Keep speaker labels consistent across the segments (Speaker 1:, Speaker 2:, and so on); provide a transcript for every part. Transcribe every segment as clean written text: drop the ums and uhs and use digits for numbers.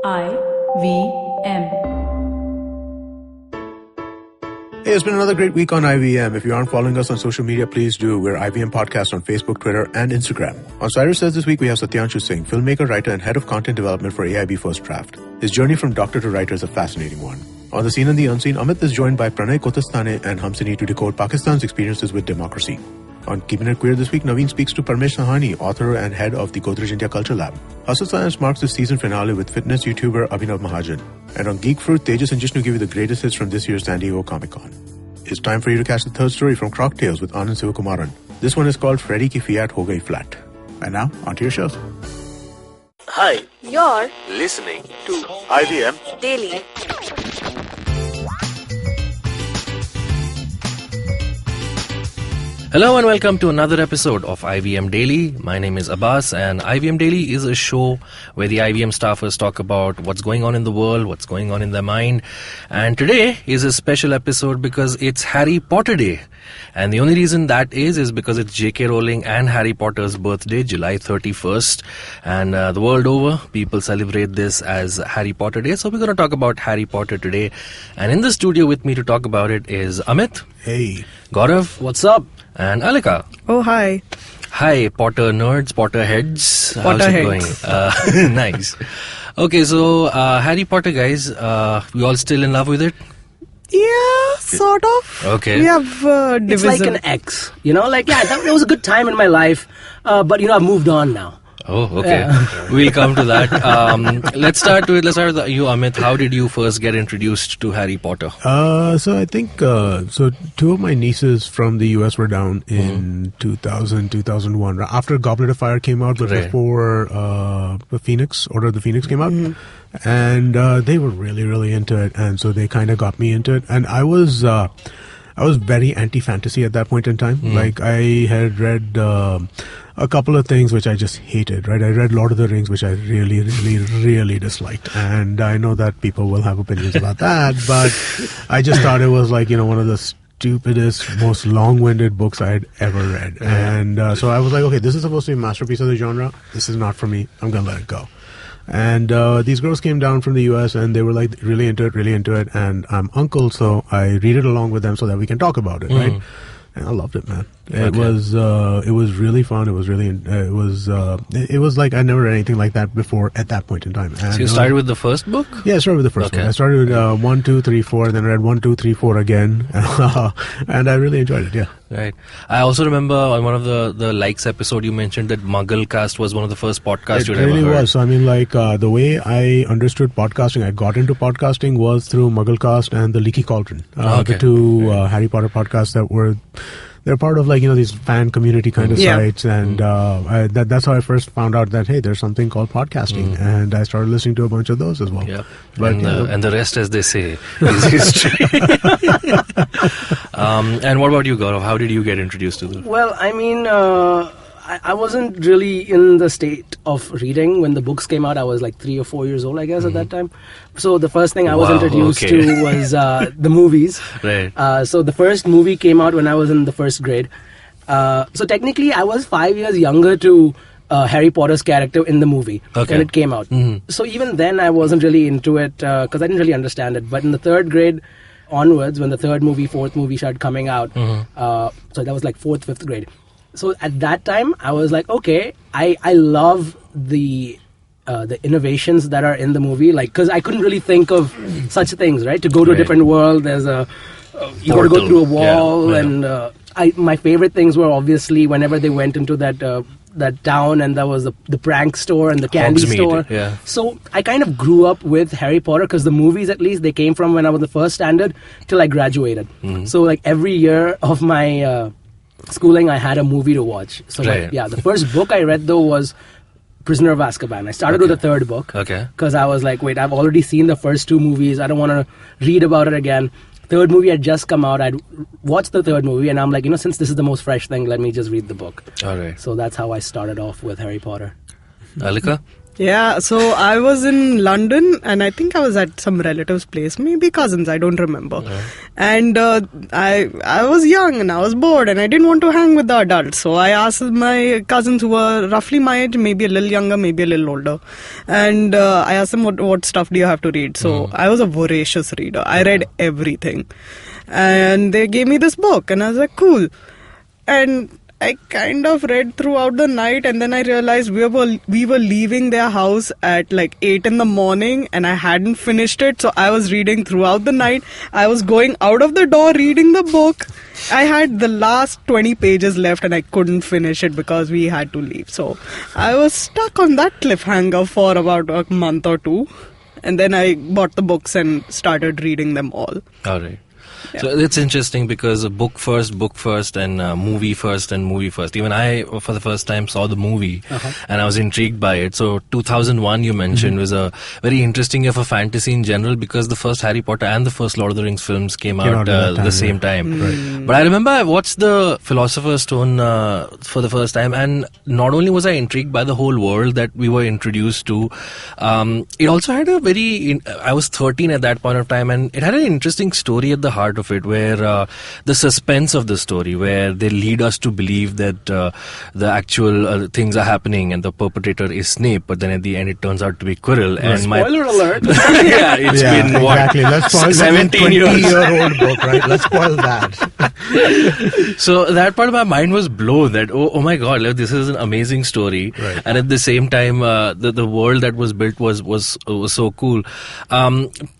Speaker 1: IVM.
Speaker 2: Hey, it's been another great week on IVM. If you aren't following us on social media, please do. We're IVM Podcast on Facebook, Twitter, and Instagram. On Cyrus Says this week, we have Satyanshu Singh, filmmaker, writer, and head of content development for AIB First Draft. His journey from doctor to writer is a fascinating one. On The Scene and the Unseen, Amit is joined by Pranay Kotastane and Hamsini to decode Pakistan's experiences with democracy. On Keeping It Queer this week, Naveen speaks to Parmesh Sahani, author and head of the Godrej India Culture Lab. Hustle Science marks the season finale with fitness YouTuber Abhinav Mahajan. And on Geek Fruit, Tejas and Jishnu give you the greatest hits from this year's San Diego Comic-Con. It's time for you to catch the third story from Croc Tales with Anand Sivakumaran. This one is called Freddy Ki Fiat Ho Gayi Flat. And now, onto your shows.
Speaker 3: Hi,
Speaker 4: You're
Speaker 3: listening to IVM
Speaker 4: Daily.
Speaker 5: Hello and welcome to another episode of IVM Daily. My name is Abbas and IVM Daily is a show where the IVM staffers talk about what's going on in the world, what's going on in their mind. And today is a special episode because it's Harry Potter Day. And the only reason that is because it's J.K. Rowling and Harry Potter's birthday, July 31st. And the world over, people celebrate this as Harry Potter Day. So we're going to talk about Harry Potter today. And in the studio with me to talk about it is Amit.
Speaker 2: Hey.
Speaker 5: Gaurav.
Speaker 6: What's up?
Speaker 5: And Alika.
Speaker 6: Oh, hi.
Speaker 5: Hi, Potter nerds, Potter heads. How's it
Speaker 6: Potterheads.
Speaker 5: going? Nice. Okay, so Harry Potter, guys, we all still in love with it?
Speaker 6: Yeah, sort of.
Speaker 5: Okay.
Speaker 6: We have
Speaker 7: It's like
Speaker 6: division.
Speaker 7: an ex, that was a good time in my life, but I've moved on now.
Speaker 5: Oh, okay. We'll come to that. Let's start with you, Amit. How did you first get introduced to Harry Potter?
Speaker 2: So I think, two of my nieces from the US were down in 2000, 2001, after Goblet of Fire came out, but
Speaker 5: Right.
Speaker 2: before Order of the Phoenix came out. And they were really, really into it. And so they kind of got me into it. And I was very anti-fantasy at that point in time. Like, I had read a couple of things which I just hated, right? I read Lord of the Rings, which I really, really, really disliked. And I know that people will have opinions about that, but I just thought it was like, one of the stupidest, most long-winded books I had ever read. And so I was like, okay, this is supposed to be a masterpiece of the genre. This is not for me. I'm going to let it go. And these girls came down from the US and they were like really into it. And I'm uncle, so I read it along with them so that we can talk about it, right? And I loved it, man. It was really fun. It was like I never read anything like that before at that point in time. And
Speaker 5: So you started with the first book?
Speaker 2: yeah, I started with the first one. I started with 1, 2, 3, 4, and then read 1, 2, 3, 4 again, and I really enjoyed it. Yeah.
Speaker 5: Right. I also remember on one of the likes episode you mentioned that Mugglecast was one of the first podcasts you'd
Speaker 2: It really
Speaker 5: ever heard.
Speaker 2: was. So, I mean, like, the way I understood podcasting, I got into podcasting was through Mugglecast and the Leaky Cauldron.
Speaker 5: Okay.
Speaker 2: The two Harry Potter podcasts they're part of, like, these fan community kind of sites. And that's how I first found out that, hey, there's something called podcasting. And I started listening to a bunch of those as well.
Speaker 5: Yeah.
Speaker 2: But,
Speaker 5: And the rest, as they say, is history. And what about you, Gaurav? How did you get introduced to this?
Speaker 7: Well, I wasn't really in the state of reading when the books came out. I was like 3 or 4 years old, I guess, at that time. So the first thing I was
Speaker 5: Wow,
Speaker 7: introduced
Speaker 5: okay.
Speaker 7: to was the movies.
Speaker 5: Right.
Speaker 7: So the first movie came out when I was in the first grade. So technically, I was 5 years younger to Harry Potter's character in the movie when it came out. So even then, I wasn't really into it because I didn't really understand it. But in the third grade onwards, when the third movie, fourth movie started coming out, so that was like 4th, 5th grade. So at that time, I was like, okay, I love the innovations that are in the movie, like, because I couldn't really think of such things, right? To go to a different world, there's you got to go through a wall, and my favorite things were obviously whenever they went into that town and there was the prank store and the candy
Speaker 5: Hogsmeade,
Speaker 7: store.
Speaker 5: yeah.
Speaker 7: So I kind of grew up with Harry Potter because the movies, at least, they came from when I was the first standard till I graduated. So like every year of my schooling, I had a movie to watch. So the first book I read though was Prisoner of Azkaban. I started with the third book because I was like, wait, I've already seen the first 2 movies. I don't want to read about it again. Third movie had just come out. I'd watched the third movie and I'm like, since this is the most fresh thing, let me just read the book.
Speaker 5: All right.
Speaker 7: So that's how I started off with Harry Potter.
Speaker 5: Alika?
Speaker 6: Yeah, so I was in London and I think I was at some relative's place, maybe cousins, I don't remember.
Speaker 5: Yeah.
Speaker 6: And I was young and I was bored and I didn't want to hang with the adults. So I asked my cousins who were roughly my age, maybe a little younger, maybe a little older. And I asked them, what stuff do you have to read? So I was a voracious reader. I read everything. And they gave me this book and I was like, cool. And I kind of read throughout the night, and then I realized we were leaving their house at like 8 in the morning and I hadn't finished it, so I was reading throughout the night. I was going out of the door reading the book. I had the last 20 pages left and I couldn't finish it because we had to leave. So I was stuck on that cliffhanger for about a month or two, and then I bought the books and started reading them all.
Speaker 5: All right. So it's interesting because book first, and movie first, and movie first. Even I, for the first time, saw the movie and I was intrigued by it. So 2001, you mentioned, was a very interesting year for fantasy in general because the first Harry Potter and the first Lord of the Rings films came out the same time.
Speaker 2: Right.
Speaker 5: But I remember I watched the Philosopher's Stone for the first time, and not only was I intrigued by the whole world that we were introduced to, it also had I was 13 at that point of time, and it had an interesting story at the heart of it, where the suspense of the story, where they lead us to believe that the actual things are happening and the perpetrator is Snape, but then at the end it turns out to be Quirrell. And
Speaker 7: Spoiler alert!
Speaker 5: Yeah, it's been what,
Speaker 2: exactly. Let's spoil
Speaker 5: 17 years.
Speaker 2: 20-year-old book, right? Let's spoil that.
Speaker 5: So that part of my mind was blown that oh my god, this is an amazing story,
Speaker 2: Right.
Speaker 5: and at the same time the world that was built was so cool.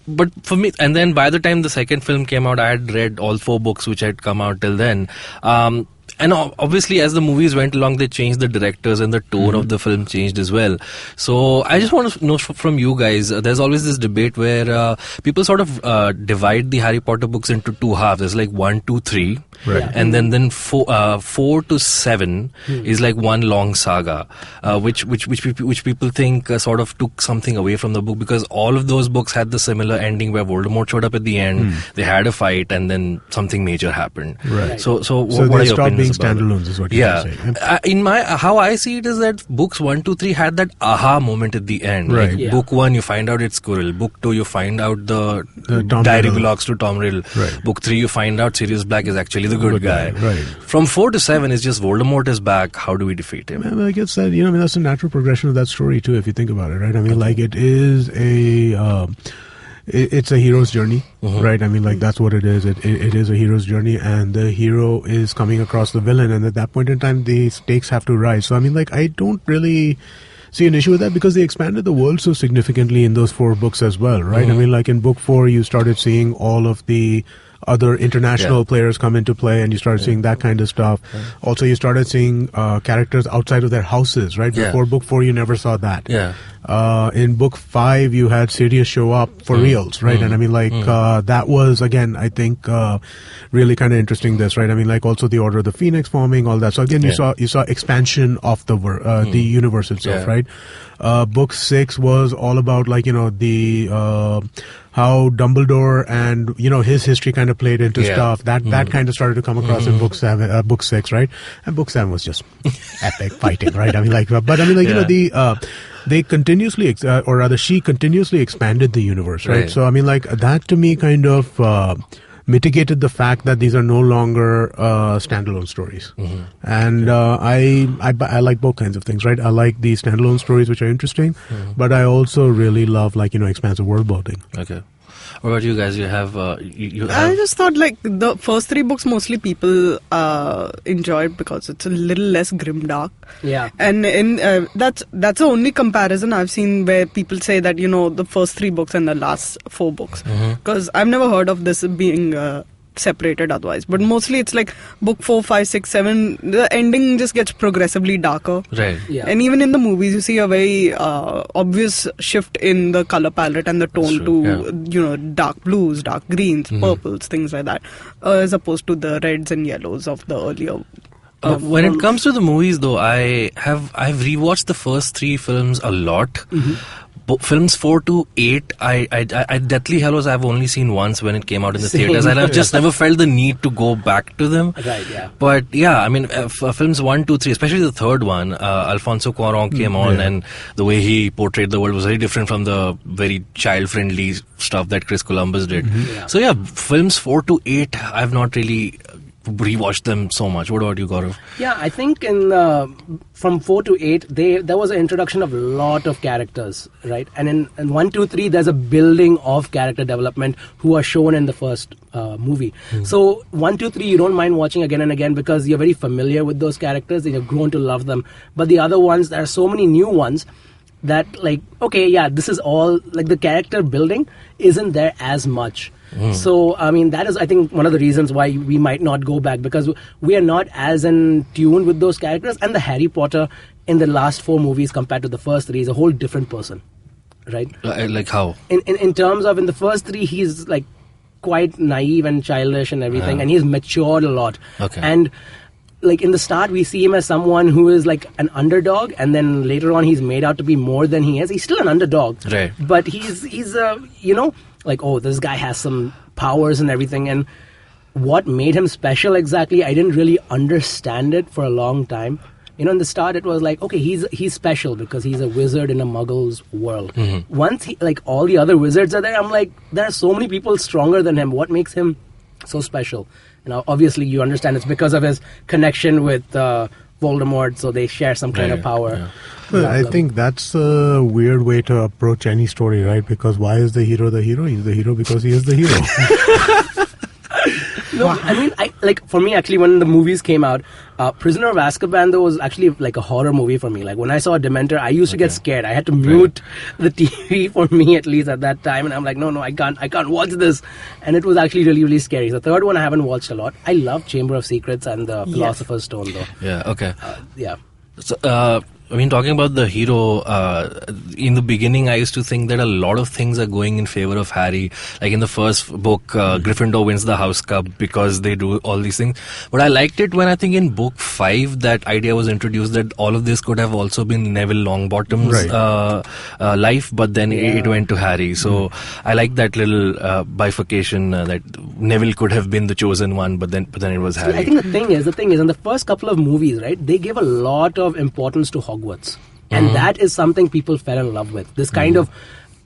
Speaker 5: But for me, and then by the time the second film came out, I had read all 4 books which had come out till then. And obviously, as the movies went along, they changed the directors and the tone of the film changed as well. So I just want to know from you guys, there's always this debate where people sort of divide the Harry Potter books into 2 halves. There's like 1, 2, 3.
Speaker 2: Right.
Speaker 5: And then 4 to 7 is like one long saga, which people think sort of took something away from the book, because all of those books had the similar ending where Voldemort showed up at the end, they had a fight, and then something major happened.
Speaker 2: Right.
Speaker 5: So
Speaker 2: So
Speaker 5: what are
Speaker 2: they
Speaker 5: your
Speaker 2: stopped being
Speaker 5: opinions about it?
Speaker 2: standalones, is what you're saying.
Speaker 5: In my how I see it is that books 1, 2, 3 had that aha moment at the end.
Speaker 2: Right.
Speaker 5: Like
Speaker 7: Yeah.
Speaker 5: book 1, you find out it's Quirrell. Book 2, you find out the
Speaker 2: Tom
Speaker 5: diary
Speaker 2: Riddle.
Speaker 5: belongs to Tom Riddle.
Speaker 2: Right.
Speaker 5: Book 3, you find out Sirius Black is actually the good guy.
Speaker 2: Right.
Speaker 5: From 4 to 7 is just Voldemort is back. How do we defeat him?
Speaker 2: I mean, I guess that, that's a natural progression of that story too, if you think about it, right? I mean, like, it is it's a hero's journey, right? I mean, like, that's what it is. It is a hero's journey, and the hero is coming across the villain, and at that point in time, the stakes have to rise. So, I mean, like, I don't really see an issue with that, because they expanded the world so significantly in those 4 books as well, right? I mean, like, in book 4, you started seeing all of the other international players come into play, and you started seeing that kind of stuff. Also, you started seeing characters outside of their houses, right? Before book 4, you never saw that. In book 5, you had Sirius show up for reals, right? And I mean, like, that was, again, I think, really kind of interesting, right? I mean, like, also the Order of the Phoenix forming, all that. So again, you saw expansion of the the universe itself, right? Book 6 was all about, like, the how Dumbledore and his history kind of played into stuff that kind of started to come across in book 6, right? And book 7 was just epic fighting, right? I mean, like, but I mean, like, they continuously, or rather, she continuously expanded the universe, right? So I mean, like, that to me kind of mitigated the fact that these are no longer standalone stories. And I like both kinds of things, right? I like the standalone stories, which are interesting, but I also really love, like, expansive world building.
Speaker 5: Okay. What about you guys? You have
Speaker 6: I just thought, like, the first 3 books mostly people enjoyed because it's a little less grimdark.
Speaker 7: Yeah.
Speaker 6: And that's the only comparison I've seen where people say that, the first 3 books and the last 4 books. Because I've never heard of this being separated otherwise. But mostly it's like book 4, 5, 6, 7, the ending just gets progressively darker.
Speaker 5: Right.
Speaker 7: Yeah.
Speaker 6: And even in the movies, you see a very obvious shift in the color palette and the tone to, dark blues, dark greens, purples, things like that, as opposed to the reds and yellows of the earlier.
Speaker 5: When it comes to the movies, though, I've rewatched the first 3 films a lot. films 4 to 8, I Deathly Hallows I've only seen once when it came out in the theaters, and I've just never felt the need to go back to them.
Speaker 7: Right, yeah.
Speaker 5: But yeah, I mean, films 1, 2, 3, especially the third one, Alfonso Cuarón came on, and the way he portrayed the world was very different from the very child-friendly stuff that Chris Columbus did. So yeah, films 4 to 8, I've not really rewatched them so much. What about you, Gaurav?
Speaker 7: Yeah, I think in from 4 to 8, there was an introduction of a lot of characters, right? And in 1, 2, 3, there's a building of character development who are shown in the first movie. So 1, 2, 3, you don't mind watching again and again because you're very familiar with those characters and you've grown to love them. But the other ones, there are so many new ones that, like, okay, yeah, this is all, like, the character building isn't there as much. So, I mean, that is, I think, one of the reasons why we might not go back, because we are not as in tune with those characters. And the Harry Potter in the last 4 movies compared to the first 3 is a whole different person, right?
Speaker 5: Like how?
Speaker 7: In terms of, in the first 3, he's, like, quite naive and childish and everything, and he's matured a lot.
Speaker 5: Okay.
Speaker 7: And, like, in the start, we see him as someone who is, like, an underdog, and then later on, he's made out to be more than he is. He's still an underdog.
Speaker 5: Right.
Speaker 7: But he's you know, like, oh, this guy has some powers and everything. And what made him special exactly, I didn't really understand it for a long time. You know, in the start, it was like, okay, he's special because he's a wizard in a muggle's world. Once, all the other wizards are there, I'm like, there are so many people stronger than him. What makes him so special? Now, obviously, you understand it's because of his connection with Voldemort, so they share some kind of power.
Speaker 2: Yeah. Well, I think that's a weird way to approach any story, right? Because why is the hero the hero? He's the hero because he is the hero.
Speaker 7: No, I mean, for me, actually, when the movies came out, Prisoner of Azkaban, though, was actually like a horror movie for me. Like, when I saw a Dementor, I used to get scared. I had to mute the TV for me, at least at that time. And I'm like, no, I can't watch this. And it was actually really, really scary. The third one I haven't watched a lot. I love Chamber of Secrets and the Philosopher's Stone, though.
Speaker 5: Yeah, okay.
Speaker 7: Yeah.
Speaker 5: So, I mean, talking about the hero, in the beginning, I used to think that a lot of things are going in favor of Harry. Like in the first book, Gryffindor wins the House Cup because they do all these things. But I liked it when I think in book 5, that idea was introduced that all of this could have also been Neville Longbottom's life, but then it went to Harry. So I like that little bifurcation that Neville could have been the chosen one, but then it was Harry.
Speaker 7: I think the thing is, in the first couple of movies, right, they give a lot of importance to Hogwarts. And that is something people fell in love with. This kind of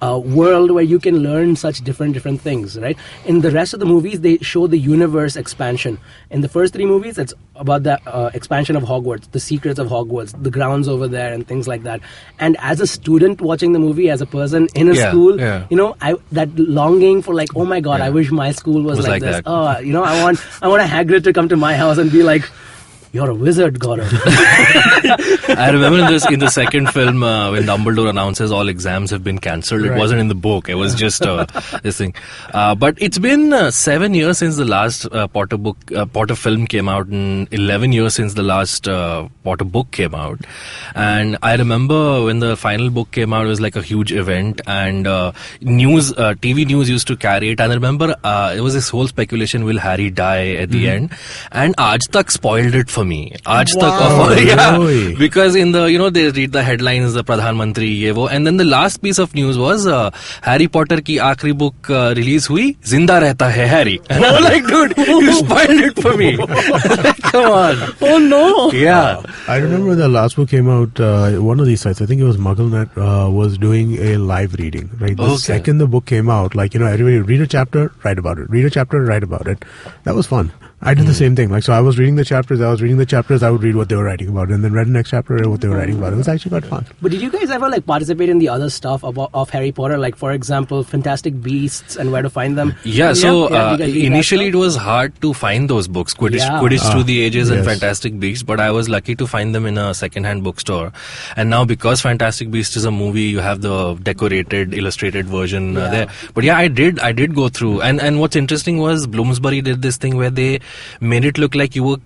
Speaker 7: world where you can learn such different things, right? In the rest of the movies, they show the universe expansion. In the first 3 movies, it's about the expansion of Hogwarts, the secrets of Hogwarts, the grounds over there, and things like that. And as a student watching the movie, as a person in a school, you know, that longing for, like, oh my God, I wish my school was like this. Oh, you know, I want a Hagrid to come to my house and be like, you're a wizard, Gaurav.
Speaker 5: I remember in the second film when Dumbledore announces all exams have been cancelled. It wasn't in the book. It was just this thing. But it's been 7 years since the last Potter film came out, and 11 years since the last Potter book came out. And I remember when the final book came out, it was like a huge event, and TV news used to carry it. And I remember it was this whole speculation: will Harry die at the end? And Aaj Tak spoiled it for me. Aaj Tak, because in the, you know, they read the headlines, the Pradhan Mantri, ye wo, and then the last piece of news was Harry Potter ki aakhri book release hui, Zinda Rehta Hai Harry. And I was like, dude, you spoiled it for me. Come on.
Speaker 6: Oh no.
Speaker 5: Yeah.
Speaker 2: I remember the last book came out, one of these sites, I think it was MuggleNet, was doing a live reading, right? The second the book came out, like, you know, everybody read a chapter, write about it. Read a chapter, write about it. That was fun. I did the same thing. Like, so I was reading the chapters, I would read what they were writing about, and then read the next chapter, read what they were writing about. It was actually quite fun.
Speaker 7: But did you guys ever, like, participate in the other stuff of Harry Potter? Like, for example, Fantastic Beasts and Where to Find Them?
Speaker 5: Yeah, so initially it was hard to find those books, Quidditch Through the Ages and Fantastic Beasts, but I was lucky to find them in a second-hand bookstore. And now, because Fantastic Beasts is a movie, you have the decorated, illustrated version there. But yeah, I did go through. And what's interesting was Bloomsbury did this thing where they made it look like you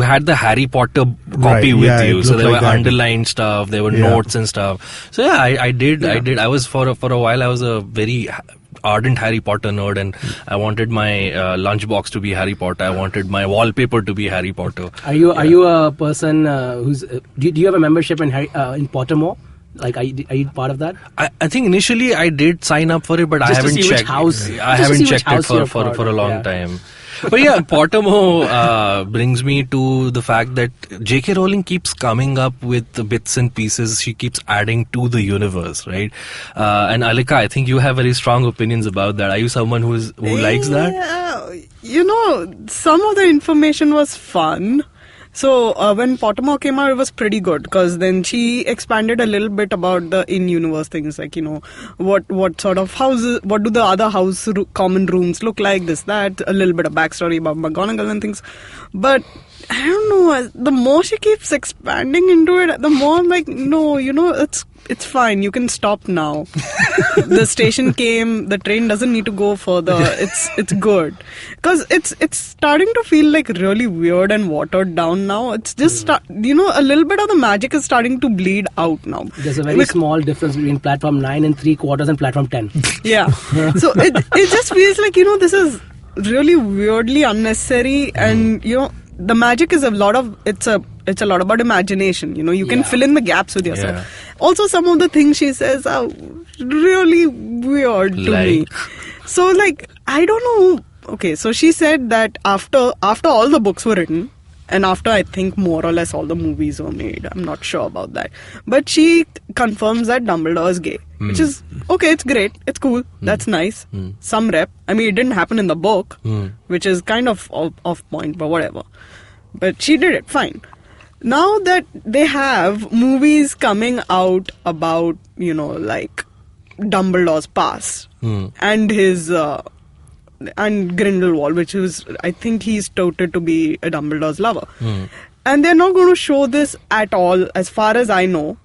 Speaker 5: had the Harry Potter copy with you, so there were underlined stuff, there were notes and stuff. So yeah, I did. I was for a while. I was a very ardent Harry Potter nerd, and I wanted my lunchbox to be Harry Potter. I wanted my wallpaper to be Harry Potter.
Speaker 7: Are you a person who's? Do you have a membership in Pottermore? Like, are you part of that?
Speaker 5: I think initially I did sign up for it, but
Speaker 7: Just
Speaker 5: I
Speaker 7: to
Speaker 5: haven't
Speaker 7: see which
Speaker 5: checked.
Speaker 7: house-
Speaker 5: I
Speaker 7: just to
Speaker 5: haven't
Speaker 7: see which
Speaker 5: checked it
Speaker 7: house you're
Speaker 5: for
Speaker 7: part
Speaker 5: a
Speaker 7: of,
Speaker 5: long
Speaker 7: yeah.
Speaker 5: time. But yeah, Pottermore brings me to the fact that J.K. Rowling keeps coming up with the bits and pieces. She keeps adding to the universe, right? And Alika, I think you have very strong opinions about that. Are you someone who likes that?
Speaker 6: Yeah, some of the information was fun. So when Pottermore came out, it was pretty good because then she expanded a little bit about the in-universe things, like what sort of houses, what do the other common rooms look like, this, that, a little bit of backstory about McGonagall and things. But I don't know, the more she keeps expanding into it, the more I'm like, no, it's fine. You can stop now. The station came. The train doesn't need to go further. It's good because it's starting to feel like really weird and watered down now. It's just a little bit of the magic is starting to bleed out now.
Speaker 7: There's a very small difference between platform 9 3/4 and platform 10.
Speaker 6: Yeah. So it just feels like this is really weirdly unnecessary, and the magic is a lot about imagination. You can fill in the gaps with yourself.
Speaker 5: Yeah.
Speaker 6: Also, some of the things she says are really weird to me. So, I don't know. Okay, so she said that after all the books were written, and after I think more or less all the movies were made, I'm not sure about that, but she confirms that Dumbledore is gay, which is okay. It's great. It's cool. That's nice. Some rep. I mean, it didn't happen in the book, which is kind of off point, but whatever. But she did it. Fine. Now that they have movies coming out about, like Dumbledore's past and his and Grindelwald, which is, I think he's touted to be a Dumbledore's lover. And they're not going to show this at all, as far as I know,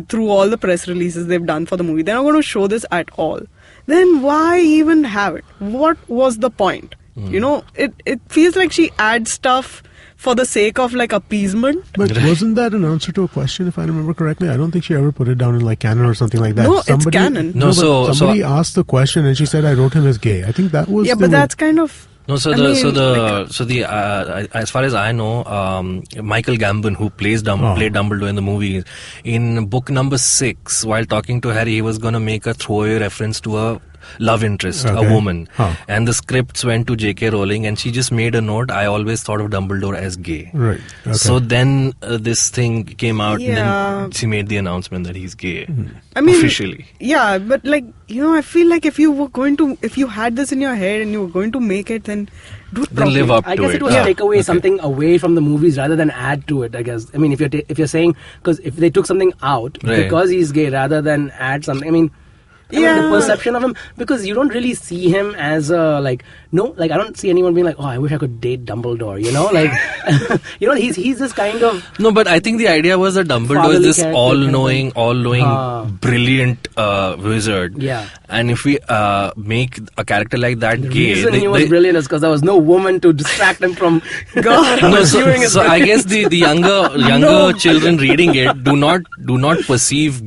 Speaker 6: through all the press releases they've done for the movie. They're not going to show this at all. Then why even have it? What was the point? It feels like she adds stuff for the sake of appeasement.
Speaker 2: But wasn't that an answer to a question, if I remember correctly? I don't think she ever put it down in canon or something like that.
Speaker 6: No, it's canon.
Speaker 5: No,
Speaker 2: somebody asked the question and she said, "I wrote him as gay." I think that was.
Speaker 6: Yeah, but that's kind of.
Speaker 5: No, as far as I know, Michael Gambon, who played Dumbledore in the movie, in book number 6, while talking to Harry, he was going to make a throwaway reference to a love interest, a woman. And the scripts went to J.K. Rowling and she just made a note, "I always thought of Dumbledore as gay."
Speaker 2: Right. Okay.
Speaker 5: So then this thing came out and then she made the announcement that he's gay.
Speaker 6: I mean,
Speaker 5: officially.
Speaker 6: Yeah, but I feel like if you had this in your head and you were going to make it, then do it properly.
Speaker 5: Live up to it.
Speaker 7: I guess it was take away something away from the movies rather than add to it, I guess. I mean, if you're saying, because if they took something out because he's gay rather than add something, I mean, the perception of him, because you don't really see him as I don't see anyone being like, "Oh, I wish I could date Dumbledore," he's this kind of.
Speaker 5: No, but I think the idea was that Dumbledore is this all-knowing, brilliant wizard. Yeah. And if we make a character like that gay,
Speaker 7: the reason he was brilliant is because there was no woman to distract him from God.
Speaker 5: So I guess the younger children reading it do not perceive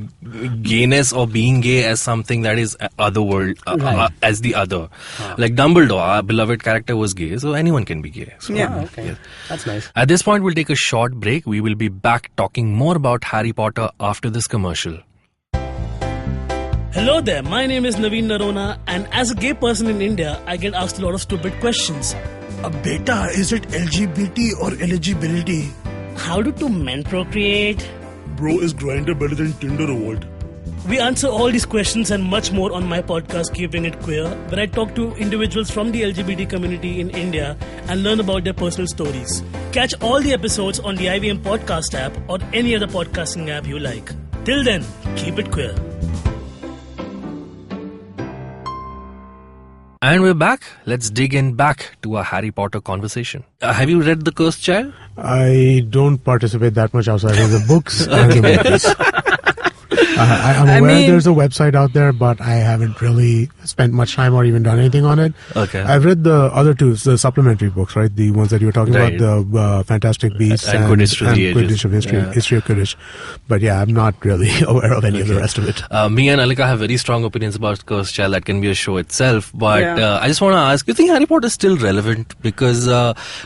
Speaker 5: gayness or being gay as something that is otherworld, as the other. Like Dumbledore, our beloved character, was gay, so anyone can be gay. So,
Speaker 7: okay. Yeah. That's nice.
Speaker 5: At this point, we'll take a short break. We will be back talking more about Harry Potter after this commercial.
Speaker 1: Hello there, my name is Naveen Narona, and as a gay person in India, I get asked a lot of stupid questions.
Speaker 4: Beta, is it LGBT or eligibility?
Speaker 1: How do two men procreate?
Speaker 4: Bro, is Grindr better than Tinder or what?
Speaker 1: We answer all these questions and much more on my podcast, Keeping It Queer, where I talk to individuals from the LGBT community in India and learn about their personal stories. Catch all the episodes on the IVM Podcast app or any other podcasting app you like. Till then, keep it queer.
Speaker 5: And we're back. Let's dig in back to our Harry Potter conversation. Have you read The Cursed Child?
Speaker 2: I don't participate that much outside of the books and the movies. I'm aware there's a website out there, but I haven't really spent much time or even done anything on it.
Speaker 5: Okay.
Speaker 2: I've read the other two, the supplementary books, right? The ones that you were talking about, the Fantastic Beasts
Speaker 5: and Quidditch Through the Ages.
Speaker 2: History of Quidditch. But yeah, I'm not really aware of any of the rest of it.
Speaker 5: Me and Alika have very strong opinions about Cursed Child. That can be a show itself. But I just want to ask, you think Harry Potter is still relevant? Because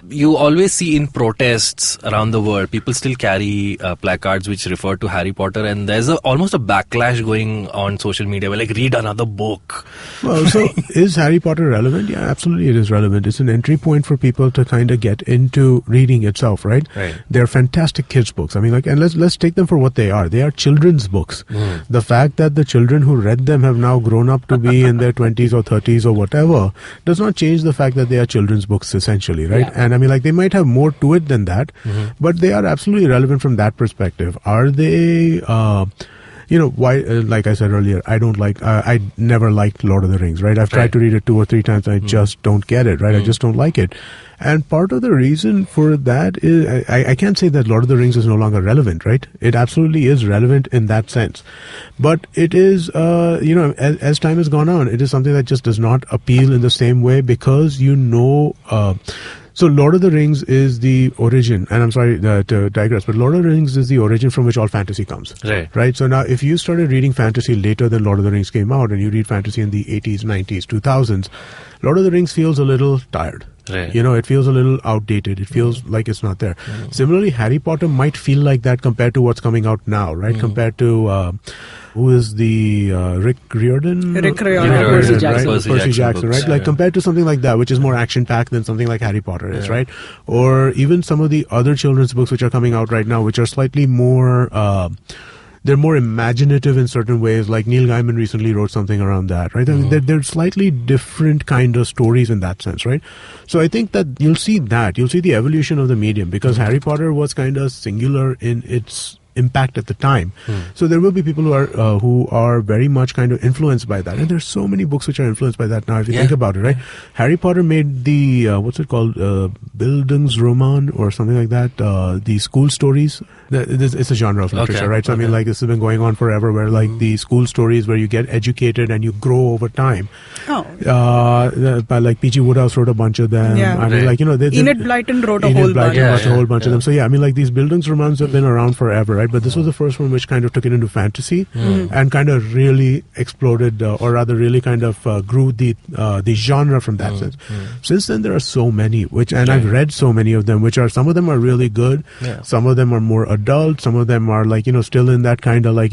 Speaker 5: you always see in protests around the world, people still carry placards which refer to Harry Potter, and there's almost almost a backlash going on social media. Where like, read another book.
Speaker 2: Well, so is Harry Potter relevant? Yeah, absolutely it is relevant. It's an entry point for people to kind of get into reading itself, right?
Speaker 5: Right.
Speaker 2: They're fantastic kids' books. I mean, like, and let's take them for what they are. They are children's books. The fact that the children who read them have now grown up to be in their 20s or 30s or whatever does not change the fact that they are children's books essentially, right?
Speaker 7: Yeah.
Speaker 2: And I mean, like, they might have more to it than that, but they are absolutely relevant from that perspective. Are they, why, like I said earlier, I never liked Lord of the Rings, right? I've tried to read it 2 or 3 times and I just don't get it, right? I just don't like it. And part of the reason for that is, I can't say that Lord of the Rings is no longer relevant, right? It absolutely is relevant in that sense. But it is, as time has gone on, it is something that just does not appeal in the same way because so Lord of the Rings is the origin, and I'm sorry to digress, but Lord of the Rings is the origin from which all fantasy comes. Right? So now if you started reading fantasy later than Lord of the Rings came out, and you read fantasy in the 80s, 90s, 2000s, Lord of the Rings feels a little tired.
Speaker 5: Right.
Speaker 2: It feels a little outdated. It feels like it's not there. Similarly, Harry Potter might feel like that compared to what's coming out now, right? Compared to, who is the, Rick Riordan?
Speaker 6: Rick Riordan.
Speaker 7: Percy Jackson.
Speaker 2: Right? Percy Jackson,
Speaker 5: books,
Speaker 2: right? Like compared to something like that, which is more action-packed than something like Harry Potter is, right? Or even some of the other children's books which are coming out right now, which are slightly more, they're more imaginative in certain ways. Like Neil Gaiman recently wrote something around that, right? I mean, they're slightly different kind of stories in that sense, right? So I think that you'll see the evolution of the medium because Harry Potter was kind of singular in its impact at the time. So there will be people who are very much kind of influenced by that, and there's so many books which are influenced by that now if you think about it, right? Harry Potter made the what's it called, Bildungsroman or something like that, the school stories. It's a genre of literature, right? So I mean, like, this has been going on forever where like the school stories where you get educated and you grow over time. By like P.G. Woodhouse wrote a bunch of them. I mean, like,
Speaker 6: Enid Blyton wrote a whole bunch.
Speaker 2: A whole bunch of them. So yeah, I mean, like, these Bildungsromans have been around forever, right? But this was the first one which kind of took it into fantasy and kind of really exploded, or rather really kind of grew the genre from that sense. Since then, there are so many, I've read so many of them, which are, some of them are really good, some of them are more adult, some of them are like, still in that kind of like,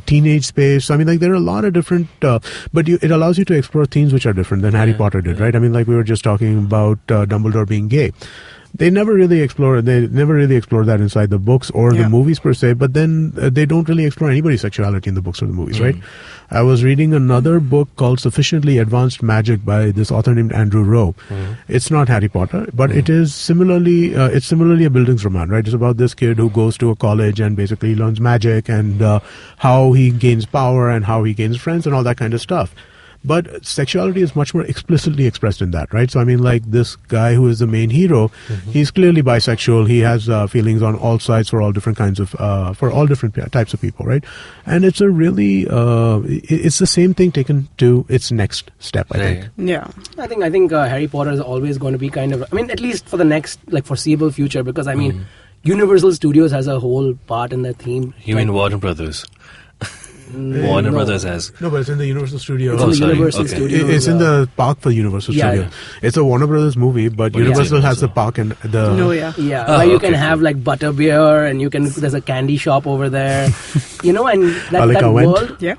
Speaker 2: teenage space. So, I mean, like, there are a lot of different, but it allows you to explore themes which are different than Harry Potter did, right? I mean, like, we were just talking about Dumbledore being gay. They never really explore that inside the books or the movies per se, but then they don't really explore anybody's sexuality in the books or the movies, right? I was reading another book called Sufficiently Advanced Magic by this author named Andrew Rowe. It's not Harry Potter, but it is similarly a Bildungsroman, right? It's about this kid who goes to a college and basically learns magic and how he gains power and how he gains friends and all that kind of stuff. But sexuality is much more explicitly expressed in that, right? So, I mean, like, this guy who is the main hero, he's clearly bisexual. He has feelings on all sides for all different kinds of, for all different types of people, right? And it's a really, it's the same thing taken to its next step, I think.
Speaker 6: Yeah.
Speaker 7: I think Harry Potter is always going to be kind of, I mean, at least for the next, like, foreseeable future, because, I mean, Universal Studios has a whole part in their theme.
Speaker 5: You mean Warner Brothers? Warner Brothers has.
Speaker 2: No, but it's in the Universal Studios.
Speaker 7: It's in the Universal Studios.
Speaker 2: It's in the park for Universal Studios. It's a Warner Brothers movie, but Universal has the park and the...
Speaker 7: where you can have like butterbeer and there's a candy shop over there. And that world...
Speaker 2: Yeah.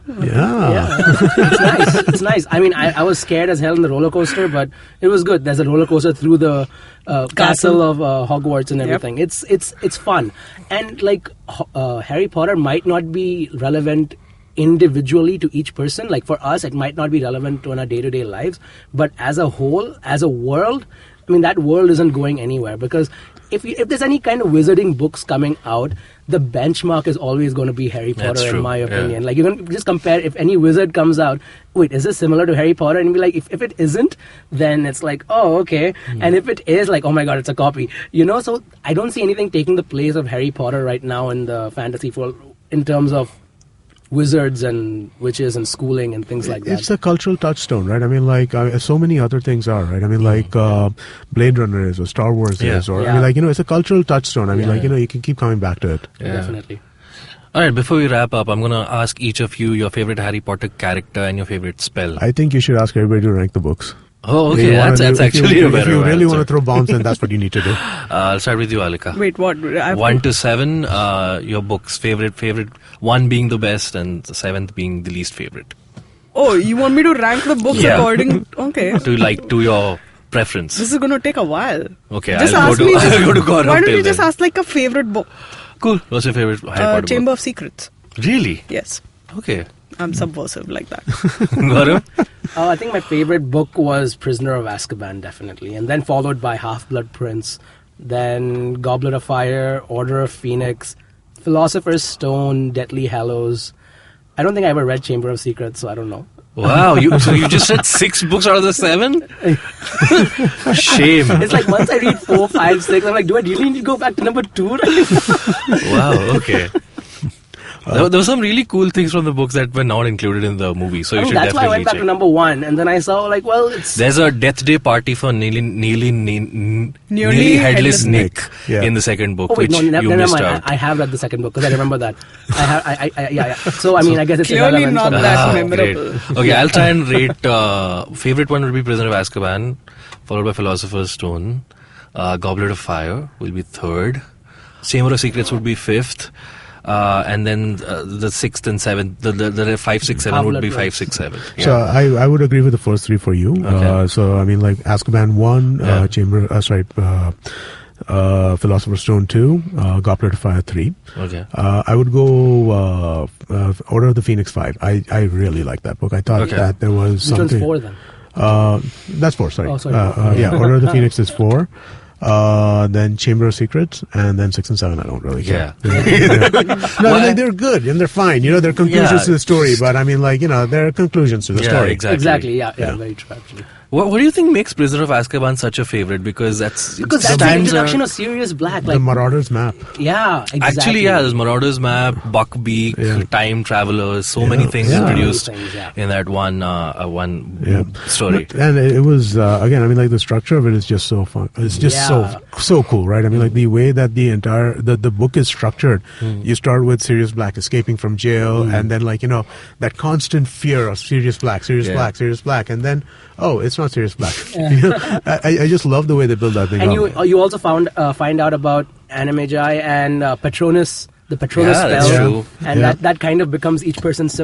Speaker 7: It's nice. I mean, I was scared as hell in the roller coaster, but it was good. There's a roller coaster through the castle of Hogwarts and everything. It's fun. And like Harry Potter might not be relevant individually to each person. Like for us, it might not be relevant to our day-to-day lives, but as a whole, as a world, I mean, that world isn't going anywhere, because if there's any kind of wizarding books coming out, the benchmark is always going to be Harry Potter, in my opinion. Like, you can just compare, if any wizard comes out, wait, is this similar to Harry Potter? And be like, if it isn't, then it's like, oh, okay. And if it is, like, oh my god, it's a copy. So I don't see anything taking the place of Harry Potter right now in the fantasy world in terms of wizards and witches and schooling and things like that.
Speaker 2: It's a cultural touchstone, right? I mean, like, so many other things are, right? I mean, like, Blade Runner is, or Star Wars is, or, I mean, like, it's a cultural touchstone. I mean, like, you can keep coming back to it.
Speaker 7: Definitely.
Speaker 5: All right, before we wrap up, I'm going to ask each of you your favorite Harry Potter character and your favorite spell.
Speaker 2: I think you should ask everybody to rank the books.
Speaker 5: Oh, okay. That's actually a better
Speaker 2: If you really
Speaker 5: answer.
Speaker 2: want to throw bombs, then that's what you need to do.
Speaker 5: I'll start with you, Alika.
Speaker 6: Wait, what?
Speaker 5: 1 to 7, your books, favorite, 1 being the best and the 7th being the least favorite.
Speaker 6: Oh, you want me to rank the books
Speaker 5: Yeah.
Speaker 6: according... Okay.
Speaker 5: To your preference.
Speaker 6: This is going to take a while.
Speaker 5: Okay,
Speaker 6: Just
Speaker 5: I'll
Speaker 6: ask
Speaker 5: go
Speaker 6: me.
Speaker 5: to Gaurav
Speaker 6: Why don't
Speaker 5: till
Speaker 6: you just
Speaker 5: then.
Speaker 6: ask like a favorite book?
Speaker 5: Cool. What's your favorite Harry Potter
Speaker 6: Chamber
Speaker 5: book?
Speaker 6: of Secrets.
Speaker 5: Really?
Speaker 6: Yes.
Speaker 5: Okay.
Speaker 6: I'm subversive like that.
Speaker 5: Gaurav?
Speaker 7: I think my favorite book was Prisoner of Azkaban, definitely. And then followed by Half-Blood Prince, then Goblet of Fire, Order of Phoenix, Philosopher's Stone, Deathly Hallows. I don't think I ever read Chamber of Secrets, so I don't know.
Speaker 5: Wow, so you just read 6 books out of the 7? Shame.
Speaker 7: It's like once I read 4, 5, 6, I'm like, do I really need to go back to number 2?
Speaker 5: Wow, okay. There were some really cool things from the books that were not included in the movie, so you should
Speaker 7: that's why I
Speaker 5: definitely
Speaker 7: went back
Speaker 5: check.
Speaker 7: to number 1, and then I saw, like, well, it's...
Speaker 5: There's a death day party for nearly headless Nick
Speaker 2: Yeah.
Speaker 5: in the second book,
Speaker 7: Oh wait,
Speaker 5: which
Speaker 7: no,
Speaker 5: you
Speaker 7: never
Speaker 5: missed
Speaker 7: mind.
Speaker 5: out.
Speaker 7: I have read the second book because I remember that. Yeah. So I mean, I guess it's
Speaker 6: Clearly
Speaker 7: irrelevant
Speaker 6: not
Speaker 7: for
Speaker 6: that
Speaker 7: the-
Speaker 6: memorable.
Speaker 5: Great. Okay, I'll try and rate. Favorite one would be Prisoner of Azkaban, followed by Philosopher's Stone. Goblet of Fire will be 3rd. Chamber of Secrets would be 5th. And then the 6th and 7th, the 5, 6, 7 would be 5, 6, 7. Yeah.
Speaker 2: So I would agree with the first 3 for you.
Speaker 5: Okay.
Speaker 2: So I mean, like Azkaban 1, Philosopher's Stone 2, Goblet of Fire 3.
Speaker 5: Okay.
Speaker 2: I would go Order of the Phoenix 5. I really like that book. I thought
Speaker 5: Okay.
Speaker 2: that there was
Speaker 7: Which
Speaker 2: something.
Speaker 7: one's 4 then?
Speaker 2: That's 4. Sorry.
Speaker 7: Oh, sorry.
Speaker 2: Yeah, Order of the Phoenix is 4. Then Chamber of Secrets, and then 6 and 7. I don't really care.
Speaker 5: Yeah.
Speaker 2: No, like, they're good and they're fine. You know, they're conclusions
Speaker 5: Yeah.
Speaker 2: to the story, but I mean, like, you know, they're conclusions to the
Speaker 5: Yeah,
Speaker 2: story.
Speaker 5: exactly.
Speaker 7: Yeah, very true, actually.
Speaker 5: What do you think makes Prisoner of Azkaban such a favorite? Because that's
Speaker 7: Because that's the introduction of Sirius Black.
Speaker 2: The
Speaker 7: Like,
Speaker 2: Marauders map.
Speaker 7: yeah, exactly.
Speaker 5: Actually, yeah, there's Marauders Map, Buckbeak,
Speaker 2: Yeah.
Speaker 5: Time Travelers, so many things
Speaker 2: Yeah.
Speaker 5: introduced
Speaker 7: So many things, yeah.
Speaker 5: in that one story.
Speaker 2: And it was again. I mean, like the structure of it is just so fun. It's just so cool, right? I mean, like the way that the entire the book is structured. You start with Sirius Black escaping from jail, and then like, you know, that constant fear of Sirius Black, and then it's not Sirius Black. You know, I just love the way they build that thing
Speaker 7: And
Speaker 2: up.
Speaker 7: you also find out about Animagi and Patronus, the Patronus
Speaker 5: Yeah,
Speaker 7: spell,
Speaker 5: that's true.
Speaker 7: and
Speaker 2: Yeah.
Speaker 7: that kind of becomes each person's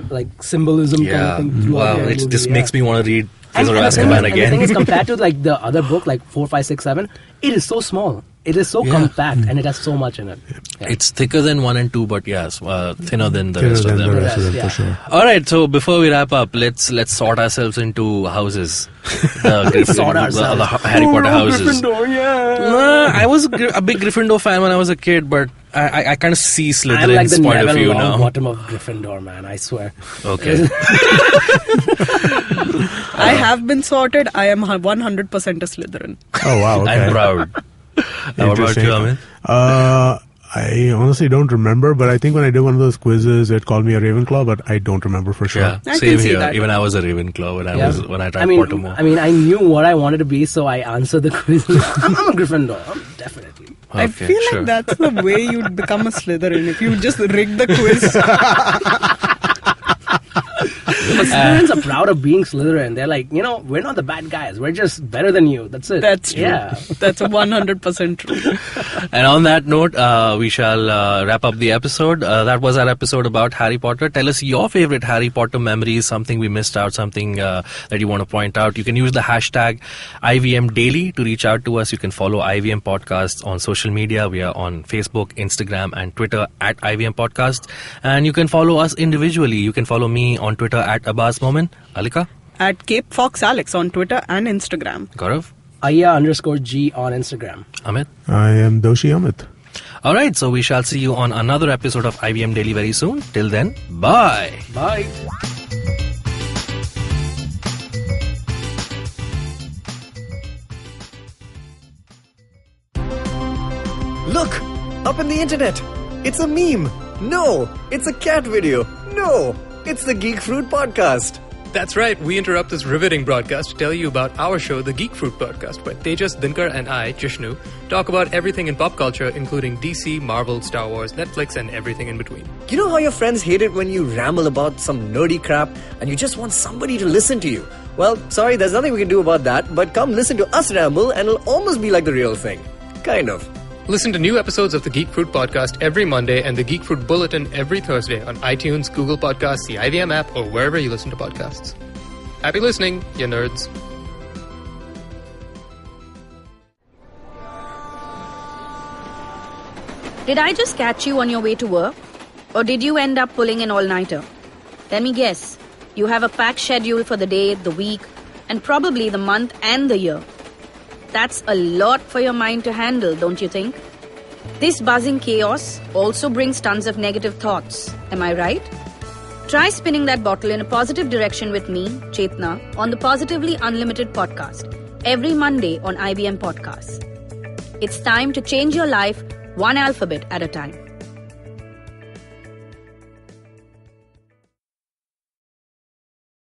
Speaker 7: symbolism kind
Speaker 5: Yeah.
Speaker 7: of thing throughout
Speaker 5: Wow,
Speaker 7: the
Speaker 5: it
Speaker 7: movie,
Speaker 5: just
Speaker 7: yeah.
Speaker 5: makes me want to read
Speaker 7: And
Speaker 5: Prisoner of
Speaker 7: the thing
Speaker 5: Azkaban
Speaker 7: is- and the
Speaker 5: again.
Speaker 7: thing is, compared to like the other book, like 4, 5, 6, 7, it is so small. It is so
Speaker 5: Yeah.
Speaker 7: compact, and it has so much in it. Yeah.
Speaker 5: It's thicker than 1 and 2, but yes, thinner than the
Speaker 2: Thinner
Speaker 5: rest of
Speaker 2: than
Speaker 5: them.
Speaker 2: the rest of them,
Speaker 7: Yeah.
Speaker 2: for sure.
Speaker 5: All right, so before we wrap up, let's sort ourselves into houses.
Speaker 7: Sort ourselves.
Speaker 5: The Harry Potter houses.
Speaker 7: Gryffindor, yeah.
Speaker 5: No, I was a big Gryffindor fan when I was a kid, but I kind of see
Speaker 7: I'm like
Speaker 5: Slytherin's
Speaker 7: the
Speaker 5: point of
Speaker 7: Neville
Speaker 5: view now.
Speaker 7: bottom of Gryffindor, man. I swear.
Speaker 5: Okay.
Speaker 6: I have been sorted. I am 100% a Slytherin.
Speaker 2: Oh wow! Okay.
Speaker 5: I'm proud. Now, what about you, Amit?
Speaker 2: I honestly don't remember, but I think when I did one of those quizzes, it called me a Ravenclaw, but I don't remember for sure.
Speaker 5: Yeah,
Speaker 6: I
Speaker 5: same
Speaker 6: can see
Speaker 5: here.
Speaker 6: that.
Speaker 5: Even I was a Ravenclaw when I tried Pottermore.
Speaker 7: I mean, I knew what I wanted to be, so I answered the quiz. I'm a Gryffindor, definitely.
Speaker 6: I
Speaker 5: Okay,
Speaker 6: feel
Speaker 5: sure.
Speaker 6: like that's the way you'd become a Slytherin if you just rig the quiz.
Speaker 7: But Slytherins are proud of being Slytherin. They're like, we're not the bad guys. We're just better than you. That's it.
Speaker 6: That's true.
Speaker 7: Yeah.
Speaker 6: That's 100% true.
Speaker 5: And on that note, we shall wrap up the episode. That was our episode about Harry Potter. Tell us your favorite Harry Potter memories, something we missed out, something that you want to point out. You can use the hashtag IVM Daily to reach out to us. You can follow IVM Podcasts on social media. We are on Facebook, Instagram, and Twitter at IVM Podcast. And you can follow us individually. You can follow me on Twitter at Abbas Momin. Alika?
Speaker 6: At Cape Fox Alex on Twitter and Instagram.
Speaker 5: Gaurav?
Speaker 7: Aya_G on Instagram.
Speaker 5: Amit?
Speaker 2: I am Doshi Amit.
Speaker 5: All right, so we shall see you on another episode of IVM Daily very soon. Till then, bye.
Speaker 7: Bye.
Speaker 8: Look! Up in the internet! It's a meme! No! It's a cat video! No! It's the Geek Fruit Podcast!
Speaker 9: That's right, we interrupt this riveting broadcast to tell you about our show, The Geek Fruit Podcast, where Tejas, Dinkar, and I, Jishnu, talk about everything in pop culture, including DC, Marvel, Star Wars, Netflix, and everything in between.
Speaker 8: You know how your friends hate it when you ramble about some nerdy crap and you just want somebody to listen to you? Well, sorry, there's nothing we can do about that, but come listen to us ramble and it'll almost be like the real thing. Kind of.
Speaker 9: Listen to new episodes of the Geek Fruit Podcast every Monday and the Geek Fruit Bulletin every Thursday on iTunes, Google Podcasts, the IVM app, or wherever you listen to podcasts. Happy listening, you nerds.
Speaker 10: Did I just catch you on your way to work? Or did you end up pulling an all-nighter? Let me guess. You have a packed schedule for the day, the week, and probably the month and the year. That's a lot for your mind to handle, don't you think? This buzzing chaos also brings tons of negative thoughts. Am I right? Try spinning that bottle in a positive direction with me, Chetna, on the Positively Unlimited podcast, every Monday on IVM Podcasts. It's time to change your life one alphabet at a time.